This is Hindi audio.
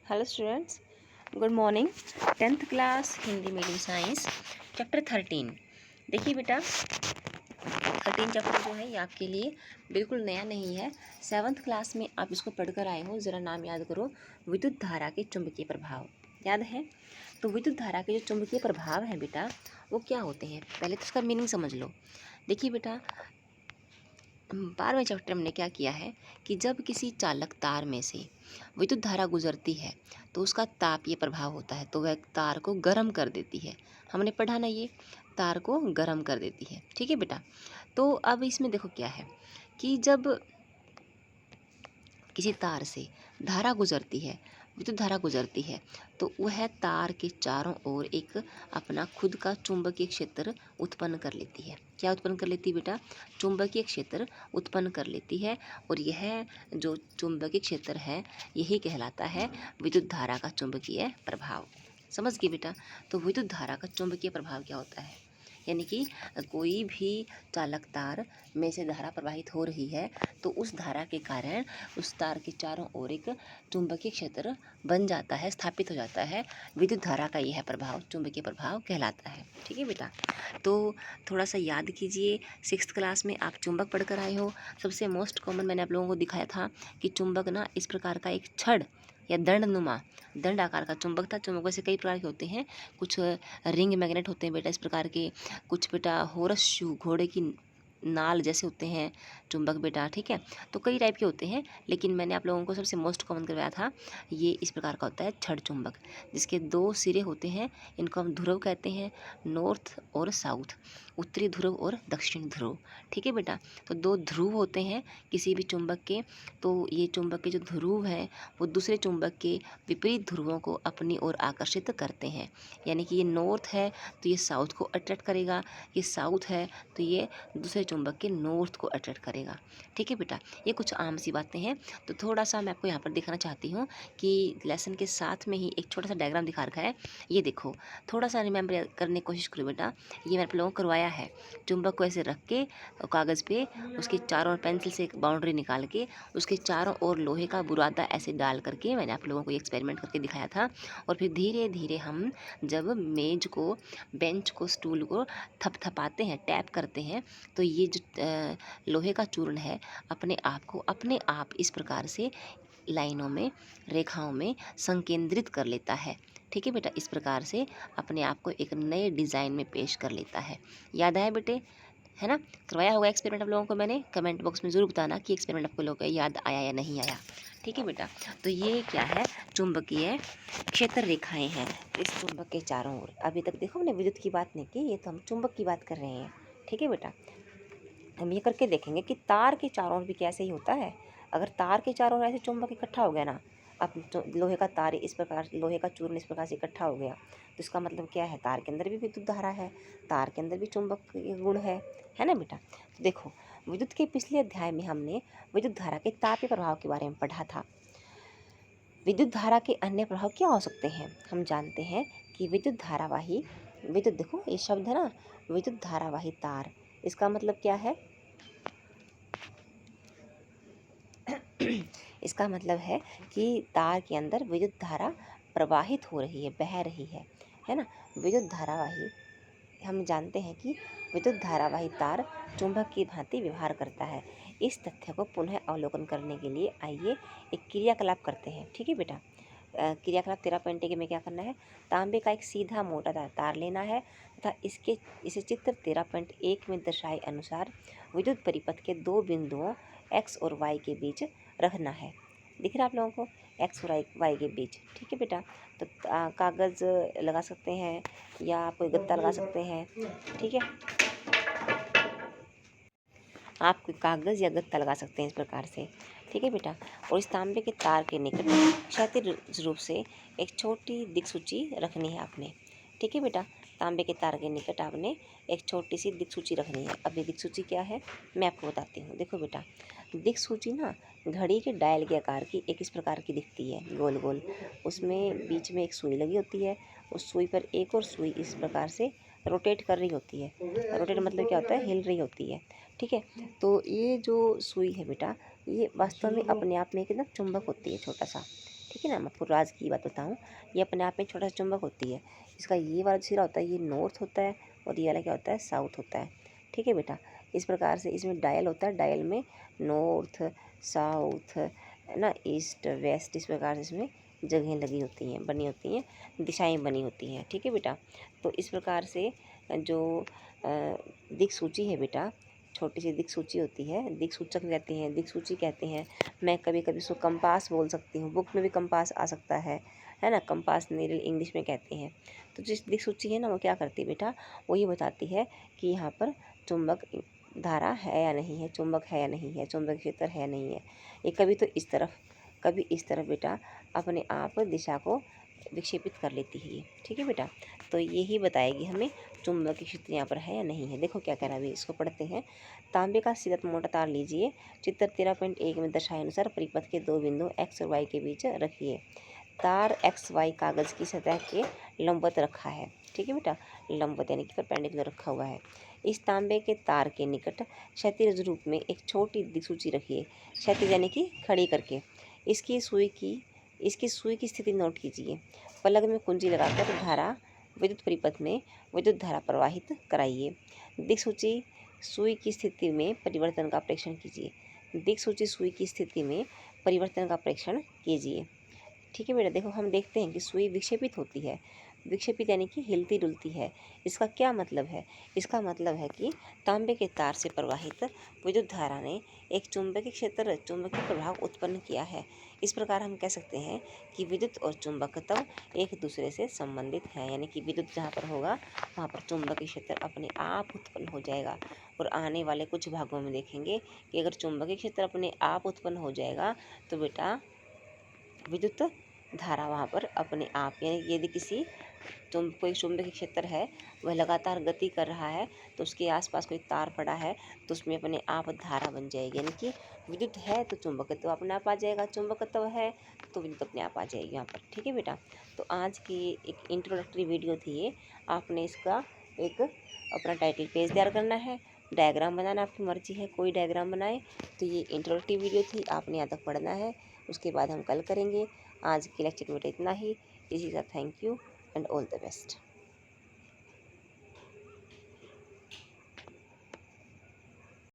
Hello students, good morning. 10th class Hindi medium science chapter 13। देखिए बेटा, 13 चैप्टर जो है ये आपके लिए बिल्कुल नया नहीं है। 7th क्लास में आप इसको पढ़कर आए हो। ज़रा नाम याद करो, विद्युत धारा के चुंबकीय प्रभाव। याद है? तो विद्युत धारा के जो चुंबकीय प्रभाव हैं बेटा, वो क्या होते हैं, पहले तो उसका मीनिंग समझ लो। देखिए बेटा, 12वें चैप्टर में क्या किया है कि जब किसी चालक तार में से विद्युत धारा गुजरती है तो उसका तापीय प्रभाव होता है, तो वह तार को गर्म कर देती है। हमने पढ़ा ना, ये तार को गर्म कर देती है। ठीक है बेटा। तो अब इसमें देखो क्या है कि जब किसी तार से धारा गुजरती है, विद्युत धारा गुजरती है, तो वह तार के चारों ओर एक अपना खुद का चुंबकीय क्षेत्र उत्पन्न कर लेती है। क्या उत्पन्न कर लेती है बेटा? चुंबकीय क्षेत्र उत्पन्न कर लेती है। और यह जो चुंबकीय क्षेत्र है, यही कहलाता है विद्युत धारा का चुंबकीय प्रभाव। समझ गए बेटा? तो विद्युत धारा का चुंबकीय प्रभाव क्या होता है, यानी कि कोई भी चालक तार में से धारा प्रवाहित हो रही है तो उस धारा के कारण उस तार के चारों ओर एक चुंबकीय क्षेत्र बन जाता है, स्थापित हो जाता है। विद्युत धारा का यह प्रभाव चुंबकीय प्रभाव कहलाता है। ठीक है बेटा। तो थोड़ा सा याद कीजिए, 6th क्लास में आप चुंबक पढ़कर आए हो। सबसे मोस्ट कॉमन मैंने आप लोगों को दिखाया था कि चुंबक ना इस प्रकार का एक छड़ या दंड आकार का चुंबक था। चुंबक वैसे कई प्रकार के होते हैं, कुछ रिंग मैग्नेट होते हैं बेटा इस प्रकार के, कुछ बेटा हॉर्स शू घोड़े की नाल जैसे होते हैं चुंबक बेटा। ठीक है, तो कई टाइप के होते हैं, लेकिन मैंने आप लोगों को सबसे मोस्ट कॉमन करवाया था, ये इस प्रकार का होता है छड़ चुंबक, जिसके 2 सिरे होते हैं। इनको हम ध्रुव कहते हैं, नॉर्थ और साउथ, उत्तरी ध्रुव और दक्षिण ध्रुव। ठीक है बेटा। तो 2 ध्रुव होते हैं किसी भी चुंबक के, तो ये चुंबक के जो ध्रुव हैं वो दूसरे चुंबक के विपरीत ध्रुवों को अपनी ओर आकर्षित करते हैं। यानी कि ये नॉर्थ है तो ये साउथ को अट्रैक्ट करेगा, ये साउथ है तो ये दूसरे चुंबक के नॉर्थ को अट्रैक्ट करेगा। ठीक है बेटा, ये कुछ आम सी बातें हैं। तो थोड़ा सा मैं आपको यहाँ पर दिखाना चाहती हूँ कि लेसन के साथ में ही एक छोटा सा डायग्राम दिखा रखा है। ये देखो, थोड़ा सा रिमेंबर करने की कोशिश करो बेटा। ये मैंने आप लोगों को करवाया है, चुंबक को ऐसे रख के कागज़ पे उसके चारों ओर पेंसिल से एक बाउंड्री निकाल के उसके चारों ओर लोहे का बुरादा ऐसे डाल करके मैंने आप लोगों को एक्सपेरिमेंट करके दिखाया था। और फिर धीरे धीरे हम जब मेज को, बेंच को, स्टूल को थपथपाते हैं, टैप करते हैं, तो ये जो लोहे का चूर्ण है अपने आप इस प्रकार से लाइनों में, रेखाओं में संकेंद्रित कर लेता है। ठीक है बेटा, इस प्रकार से अपने आप को एक नए डिज़ाइन में पेश कर लेता है। याद आया बेटे? है ना? करवाया होगा एक्सपेरिमेंट आप लोगों को मैंने। कमेंट बॉक्स में ज़रूर बताना कि एक्सपेरिमेंट आपको लोगों को याद आया या नहीं आया। ठीक है बेटा। तो ये क्या है, चुंबकीय क्षेत्र रेखाएं हैं इस चुंबक के चारों ओर। अभी तक देखो हमने विद्युत की बात नहीं की, ये तो हम चुंबक की बात कर रहे हैं। ठीक है बेटा। हम ये करके देखेंगे कि तार के चारों ओर भी कैसे ही होता है। अगर तार के चारों ओर ऐसे चुंबक इकट्ठा हो गया ना, अब लोहे का तार इस प्रकार, लोहे का चूर्ण इस प्रकार से इकट्ठा हो गया, तो इसका मतलब क्या है, तार के अंदर भी विद्युत धारा है, तार के अंदर भी चुंबक गुण है ना बेटा? तो देखो, विद्युत के पिछले अध्याय में हमने विद्युत धारा के तापीय प्रभाव के बारे में पढ़ा था। विद्युत धारा के अन्य प्रभाव क्या हो सकते हैं? हम जानते हैं कि विद्युत धारावाही, विद्युत, देखो ये शब्द है ना, विद्युत धारावाही तार, इसका मतलब क्या है? इसका मतलब है कि तार के अंदर विद्युत धारा प्रवाहित हो रही है, बह रही है ना? विद्युत धारावाही, हम जानते हैं कि विद्युत धारावाही तार चुंबक की भांति व्यवहार करता है। इस तथ्य को पुनः अवलोकन करने के लिए आइए एक क्रियाकलाप करते हैं। ठीक है बेटा। क्रियाकलाप 13.1 में क्या करना है, तांबे का एक सीधा मोटा तार लेना है तथा इसे चित्र 13.1 में दर्शाए अनुसार विद्युत परिपथ के 2 बिंदुओं x और y के बीच रखना है। दिख रहा है आप लोगों को, x और y के बीच। ठीक है बेटा। तो कागज़ लगा सकते हैं या आप कोई गत्ता लगा सकते हैं। ठीक है, आप कोई कागज़ या गत्ता लगा सकते हैं इस प्रकार से। ठीक है बेटा। और इस तांबे के तार के निकट क्षैतिज रूप से एक छोटी दिक्सूची रखनी है आपने। ठीक है बेटा। तांबे के तार के निकट आपने एक छोटी सी दिक्सूची रखनी है। अब ये दिक्सूची क्या है मैं आपको बताती हूँ। देखो बेटा, दिक्सूची ना घड़ी के डायल के आकार की एक इस प्रकार की दिखती है, गोल गोल। उसमें बीच में एक सुई लगी होती है, उस सुई पर एक और सुई इस प्रकार से रोटेट कर रही होती है। रोटेट मतलब क्या होता है, हिल रही होती है। ठीक है। तो ये जो सुई है बेटा, ये वास्तव में अपने आप में एक ना चुंबक होती है, छोटा सा। ठीक है ना। मैं आपको राज की बात बताऊँ, ये अपने आप में छोटा सा चुंबक होती है। इसका ये वाला सिरा होता है, ये नॉर्थ होता है, और ये वाला क्या होता है, साउथ होता है। ठीक है बेटा। इस प्रकार से इसमें डायल होता है, डायल में नॉर्थ, साउथ, है ना, ईस्ट, वेस्ट, इस प्रकार से इसमें जगहें लगी होती हैं, बनी होती हैं, दिशाएं बनी होती हैं। ठीक है बेटा। तो इस प्रकार से जो दिक्सूची है बेटा, छोटी सी दिक्सूची होती है, दिक्सूचक कहते हैं, दिक्सूची कहते हैं। मैं कभी कभी उसको कंपास बोल सकती हूँ, बुक में भी कंपास आ सकता है ना, कंपास नीडल इंग्लिश में कहते हैं। तो जिस दिक्सूची है ना, वो क्या करती है बेटा, वो ये बताती है कि यहाँ पर चुंबक धारा है या नहीं है, चुंबक है या नहीं है, चुंबक क्षेत्र है नहीं है। ये कभी तो इस तरफ, कभी इस तरफ बेटा अपने आप दिशा को विक्षेपित कर लेती है ये। ठीक है बेटा। तो यही बताएगी हमें चुंबकीय क्षेत्र यहाँ पर है या नहीं है। देखो क्या कह रहा है अभी, इसको पढ़ते हैं। तांबे का सीधा मोटा तार लीजिए, चित्र 13.1 में दर्शाए अनुसार परिपथ के दो बिंदु x और y के बीच रखिए। तार एक्स वाई कागज़ की सतह के लंबवत रखा है। ठीक है बेटा, लंबवत यानी कि परपेंडिकुलर रखा हुआ है। इस तांबे के तार के निकट क्षैतिज रूप में एक छोटी दिक्सूची रखिए, क्षैतिज यानी कि खड़ी करके। इसकी सुई की स्थिति नोट कीजिए। पलक में कुंजी लगाकर धारा विद्युत परिपथ में विद्युत धारा प्रवाहित कराइए। दिक्सूची सुई की स्थिति में परिवर्तन का प्रेक्षण कीजिए। दिक्सूची सुई की स्थिति में परिवर्तन का प्रेक्षण कीजिए। ठीक है बेटा। देखो हम देखते हैं कि सुई विक्षेपित होती है, विक्षेपित यानी कि हिलती डुलती है। इसका क्या मतलब है, इसका मतलब है कि तांबे के तार से प्रवाहित विद्युत धारा ने एक चुंबकीय क्षेत्र, चुंबकीय प्रभाव उत्पन्न किया है। इस प्रकार हम कह सकते हैं कि विद्युत और चुंबकत्व एक दूसरे से संबंधित हैं, यानी कि विद्युत जहाँ पर होगा वहाँ पर चुंबकीय क्षेत्र अपने आप उत्पन्न हो जाएगा। और आने वाले कुछ भागों में देखेंगे कि अगर चुंबकीय क्षेत्र अपने आप उत्पन्न हो जाएगा तो बेटा विद्युत धारा वहाँ पर अपने आप, यानी यदि किसी कोई चुंबकीय क्षेत्र है, वह लगातार गति कर रहा है, तो उसके आसपास कोई तार पड़ा है तो उसमें अपने आप धारा बन जाएगी। यानी कि विद्युत है तो चुंबकत्व अपने आप आ जाएगा, चुंबकत्व है तो विद्युत अपने आप आ जाएगी यहाँ पर। ठीक है बेटा। तो आज की एक इंट्रोडक्टरी वीडियो थी ये। आपने इसका एक अपना टाइटल पेज तैयार करना है, डायग्राम बनाना आपकी मर्जी है, कोई डायग्राम बनाए। तो ये इंट्रोडक्टरी वीडियो थी, आपने यहाँ तक पढ़ना है, उसके बाद हम कल करेंगे। आज के लेक्चर में इतना ही। इसी के साथ thank you and all the best.